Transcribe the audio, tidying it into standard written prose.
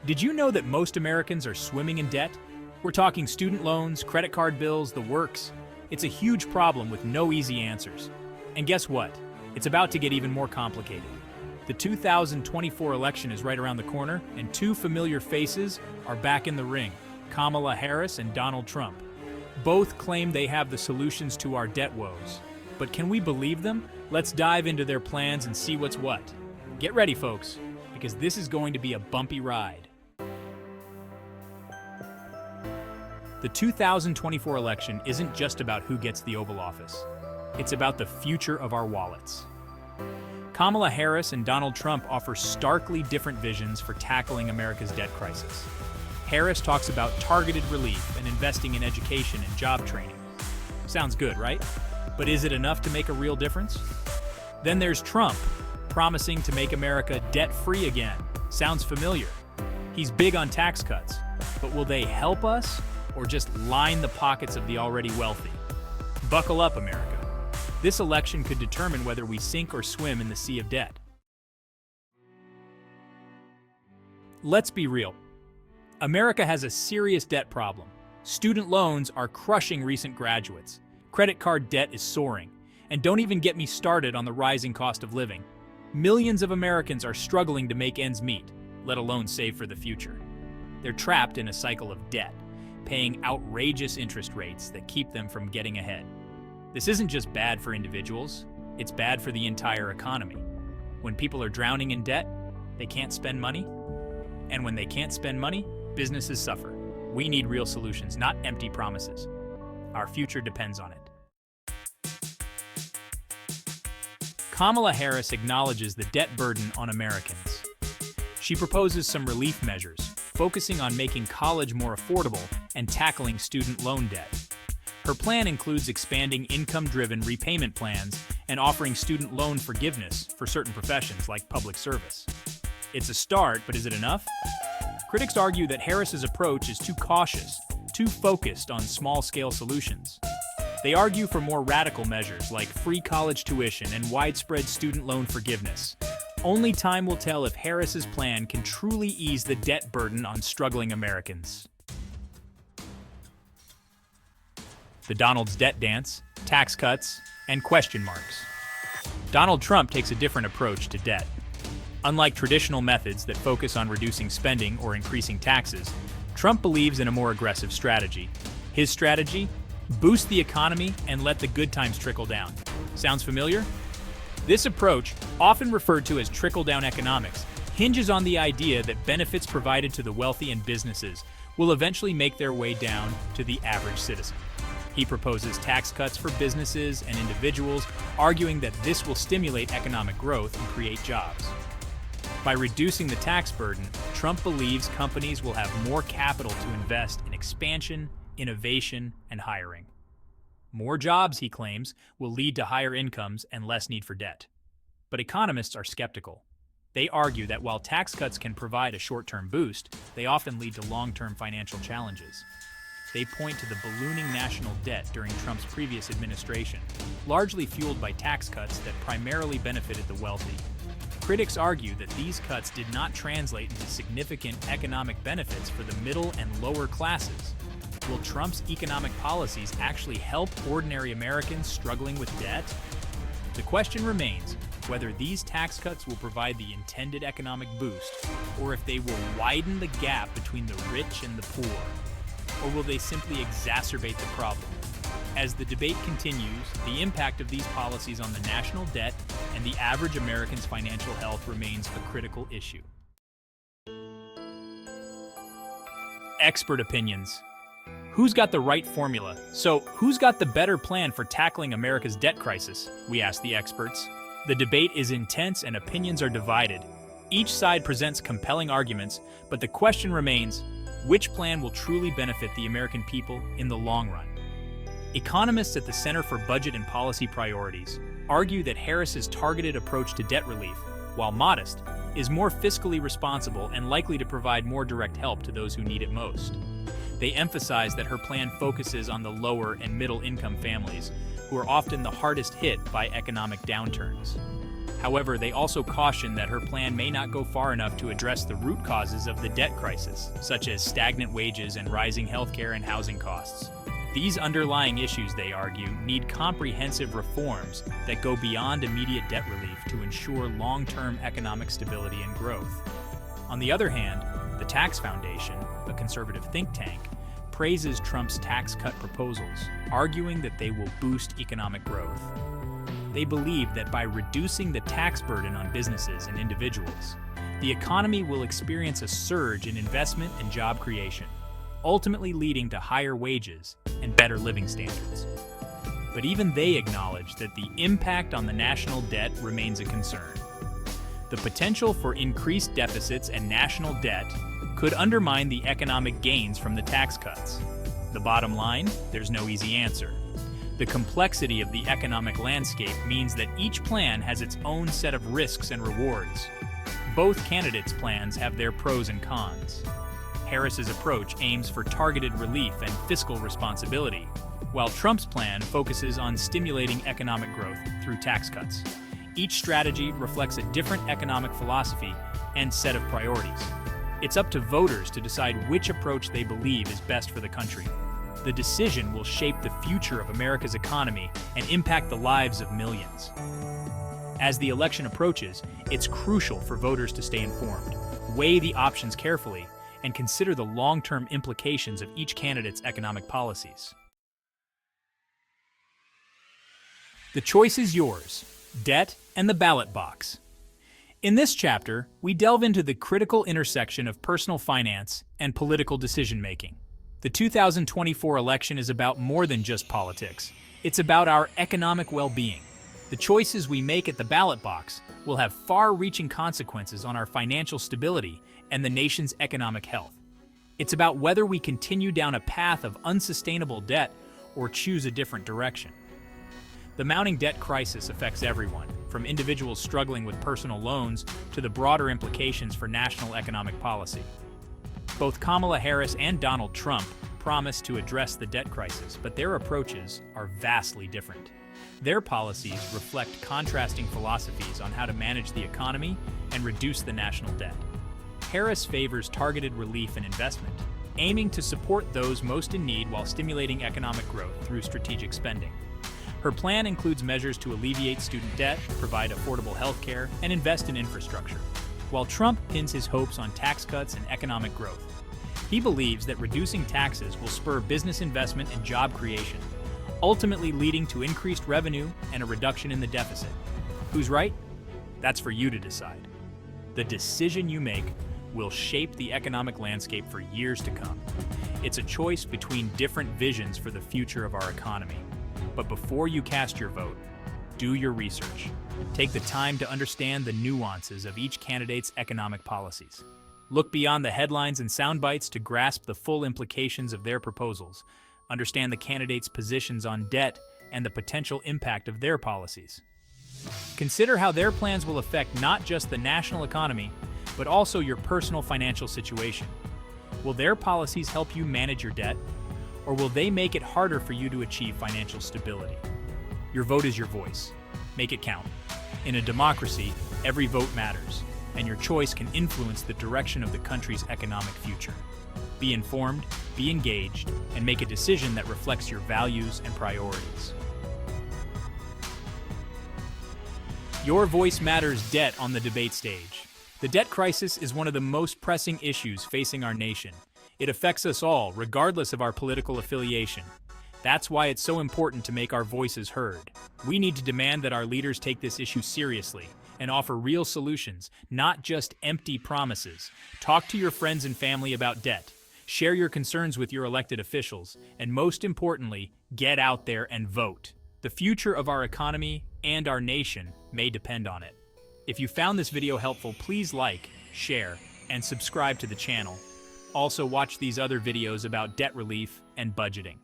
Did you know that most Americans are swimming in debt? We're talking student loans, credit card bills, the works. It's a huge problem with no easy answers. And guess what? It's about to get even more complicated. The 2024 election is right around the corner, and two familiar faces are back in the ring, Kamala Harris and Donald Trump. Both claim they have the solutions to our debt woes. But can we believe them? Let's dive into their plans and see what's what. Get ready, folks, because this is going to be a bumpy ride. The 2024 election isn't just about who gets the Oval Office. It's about the future of our wallets. Kamala Harris and Donald Trump offer starkly different visions for tackling America's debt crisis. Harris talks about targeted relief and investing in education and job training. Sounds good, right? But is it enough to make a real difference? Then there's Trump, promising to make America debt-free again. Sounds familiar. He's big on tax cuts, but will they help us or just line the pockets of the already wealthy? Buckle up, America. This election could determine whether we sink or swim in the sea of debt. Let's be real. America has a serious debt problem. Student loans are crushing recent graduates. Credit card debt is soaring. And don't even get me started on the rising cost of living. Millions of Americans are struggling to make ends meet, let alone save for the future. They're trapped in a cycle of debt, paying outrageous interest rates that keep them from getting ahead. This isn't just bad for individuals, it's bad for the entire economy. When people are drowning in debt, they can't spend money. And when they can't spend money, businesses suffer. We need real solutions, not empty promises. Our future depends on it. Kamala Harris acknowledges the debt burden on Americans. She proposes some relief measures, focusing on making college more affordable and tackling student loan debt. Her plan includes expanding income-driven repayment plans and offering student loan forgiveness for certain professions like public service. It's a start, but is it enough? Critics argue that Harris's approach is too cautious, too focused on small-scale solutions. They argue for more radical measures like free college tuition and widespread student loan forgiveness. Only time will tell if Harris's plan can truly ease the debt burden on struggling Americans. The Donald's debt dance, tax cuts, and question marks. Donald Trump takes a different approach to debt. Unlike traditional methods that focus on reducing spending or increasing taxes, Trump believes in a more aggressive strategy. His strategy? Boost the economy and let the good times trickle down. Sounds familiar? This approach, often referred to as trickle-down economics, hinges on the idea that benefits provided to the wealthy and businesses will eventually make their way down to the average citizen. He proposes tax cuts for businesses and individuals, arguing that this will stimulate economic growth and create jobs. By reducing the tax burden, Trump believes companies will have more capital to invest in expansion, innovation, and hiring. More jobs, he claims, will lead to higher incomes and less need for debt. But economists are skeptical. They argue that while tax cuts can provide a short-term boost, they often lead to long-term financial challenges. They point to the ballooning national debt during Trump's previous administration, largely fueled by tax cuts that primarily benefited the wealthy. Critics argue that these cuts did not translate into significant economic benefits for the middle and lower classes. Will Trump's economic policies actually help ordinary Americans struggling with debt? The question remains whether these tax cuts will provide the intended economic boost, or if they will widen the gap between the rich and the poor. Or will they simply exacerbate the problem? As the debate continues, the impact of these policies on the national debt and the average American's financial health remains a critical issue. Expert opinions. Who's got the right formula? So, who's got the better plan for tackling America's debt crisis? We ask the experts. The debate is intense and opinions are divided. Each side presents compelling arguments, but the question remains, which plan will truly benefit the American people in the long run? Economists at the Center for Budget and Policy Priorities argue that Harris's targeted approach to debt relief, while modest, is more fiscally responsible and likely to provide more direct help to those who need it most. They emphasize that her plan focuses on the lower and middle income families, who are often the hardest hit by economic downturns. However, they also caution that her plan may not go far enough to address the root causes of the debt crisis, such as stagnant wages and rising healthcare and housing costs. These underlying issues, they argue, need comprehensive reforms that go beyond immediate debt relief to ensure long-term economic stability and growth. On the other hand, the Tax Foundation, a conservative think tank, praises Trump's tax cut proposals, arguing that they will boost economic growth. They believe that by reducing the tax burden on businesses and individuals, the economy will experience a surge in investment and job creation, ultimately leading to higher wages and better living standards. But even they acknowledge that the impact on the national debt remains a concern. The potential for increased deficits and national debt could undermine the economic gains from the tax cuts. The bottom line, there's no easy answer. The complexity of the economic landscape means that each plan has its own set of risks and rewards. Both candidates' plans have their pros and cons. Harris's approach aims for targeted relief and fiscal responsibility, while Trump's plan focuses on stimulating economic growth through tax cuts. Each strategy reflects a different economic philosophy and set of priorities. It's up to voters to decide which approach they believe is best for the country. The decision will shape the future of America's economy and impact the lives of millions. As the election approaches, it's crucial for voters to stay informed, weigh the options carefully, and consider the long-term implications of each candidate's economic policies. The choice is yours: debt and the ballot box. In this chapter, we delve into the critical intersection of personal finance and political decision-making. The 2024 election is about more than just politics. It's about our economic well-being. The choices we make at the ballot box will have far-reaching consequences on our financial stability and the nation's economic health. It's about whether we continue down a path of unsustainable debt or choose a different direction. The mounting debt crisis affects everyone, from individuals struggling with personal loans to the broader implications for national economic policy. Both Kamala Harris and Donald Trump promise to address the debt crisis, but their approaches are vastly different. Their policies reflect contrasting philosophies on how to manage the economy and reduce the national debt. Harris favors targeted relief and investment, aiming to support those most in need while stimulating economic growth through strategic spending. Her plan includes measures to alleviate student debt, provide affordable health care, and invest in infrastructure, while Trump pins his hopes on tax cuts and economic growth. He believes that reducing taxes will spur business investment and job creation, ultimately leading to increased revenue and a reduction in the deficit. Who's right? That's for you to decide. The decision you make will shape the economic landscape for years to come. It's a choice between different visions for the future of our economy. But before you cast your vote, do your research. Take the time to understand the nuances of each candidate's economic policies. Look beyond the headlines and sound bites to grasp the full implications of their proposals. Understand the candidates' positions on debt and the potential impact of their policies. Consider how their plans will affect not just the national economy, but also your personal financial situation. Will their policies help you manage your debt, or will they make it harder for you to achieve financial stability? Your vote is your voice. Make it count. In a democracy, every vote matters, and your choice can influence the direction of the country's economic future. Be informed, be engaged, and make a decision that reflects your values and priorities. Your voice matters. Debt on the debate stage. The debt crisis is one of the most pressing issues facing our nation. It affects us all, regardless of our political affiliation. That's why it's so important to make our voices heard. We need to demand that our leaders take this issue seriously and offer real solutions, not just empty promises. Talk to your friends and family about debt. Share your concerns with your elected officials, and most importantly, get out there and vote. The future of our economy and our nation may depend on it. If you found this video helpful, please like, share, and subscribe to the channel. Also, watch these other videos about debt relief and budgeting.